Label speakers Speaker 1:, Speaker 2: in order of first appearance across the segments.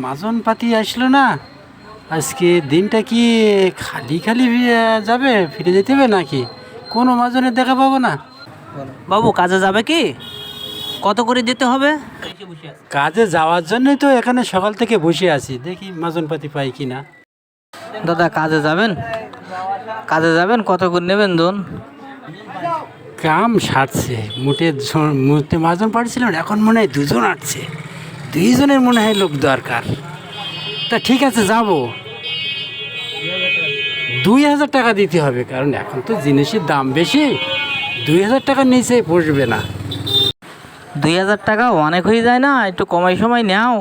Speaker 1: মাজন পাতি আসলো না আজকে। দিনটা কি খালি খালি যাবে, ফিরে যেতে হবে নাকি? কোনো মাজনের দেখা পাবো না।
Speaker 2: বাবু কাজে যাবে কি? কত করে দিতে হবে?
Speaker 1: কাজে যাওয়ার জন্যই তো এখানে সকাল থেকে বসে আছি, দেখি মাজন পাতি পাই কি না।
Speaker 2: দাদা কাজে যাবেন? কাজে যাবেন, কত করে নেবেন দোন?
Speaker 1: কাম সারছে, মুটে মাজন পাঠিয়েছিলাম, এখন মনে হয় দুজন আসছে, দুইজনের মনে হয় লোক দরকার। তা ঠিক আছে যাব। 2000 টাকা দিতে হবে, কারণ এখন তো জিনিসের দাম বেশি। 2000 টাকার নিচে বসবে না।
Speaker 2: 2000 টাকা অনেক হয়ে যায় না? একটু কমাই সময় নাও,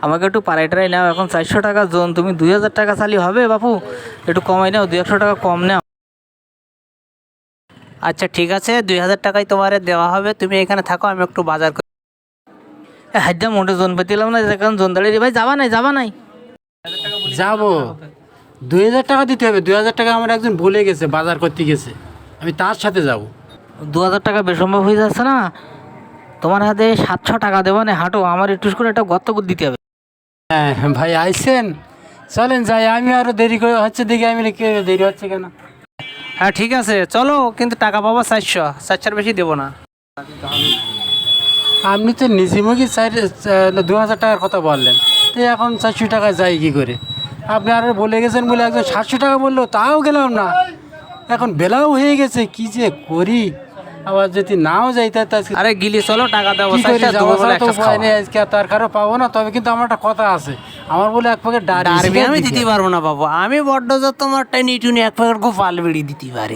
Speaker 2: আমাকে একটু পাড়ায় টাড়াই নাও। এখন 400 টাকা জোন, তুমি 2000 টাকা চালি হবে বাপু? একটু কমাই নাও, 200 টাকা কম নাও। আচ্ছা ঠিক আছে, 2000 টাকাই তোমার দেওয়া হবে। তুমি এখানে থাকো, আমি একটু বাজার করি। হাইদা মোটে জোন পেতিলাম না, এখন জোন দাঁড়িয়ে ভাই যাবা নাই।
Speaker 1: যাব, 2000 টাকা দিতে হবে। 2000 টাকা আমার একজন বলে গেছে, বাজার করতে গেছে, আমি তার সাথে যাব।
Speaker 2: 2000 টাকা বেসম্ভব হয়ে যাচ্ছে না? তোমার হাতে 700 টাকা দেবো না, হাঁটো, আমার একটু করে একটা গর্ত করে দিতে হবে।
Speaker 1: হ্যাঁ ভাই আইসেন, চলেন যাই। আমি আরও দেরি করে হচ্ছে, দেখি আমি দেরি হচ্ছে কেন।
Speaker 2: হ্যাঁ ঠিক আছে চলো, কিন্তু টাকা পাবো 400 বেশি দেবো না।
Speaker 1: আপনি তো নিজেমুখী 2000 টাকার কথা বললেন, তো এখন 400 টাকা যাই কি করে? আপনি আরও বলে গেছেন বলে একজন 700 টাকা বললো, তাও গেলাম না। এখন বেলাও হয়ে গেছে, কি যে করি। আবার যদি নাও যাই
Speaker 2: আরে গিলি চলো, টাকা দেবো।
Speaker 1: আজকে তার কারো পাবো না। তবে কিন্তু আমার একটা কথা আছে, আমার বলে এক প্যাকেট
Speaker 2: ডারবি আমি দিতে পারবো না বাবু। আমি বড্ড যা তোমার টাই নিটুনি এক প্যাকেট গোপাল বিড়ি দিতে পারি।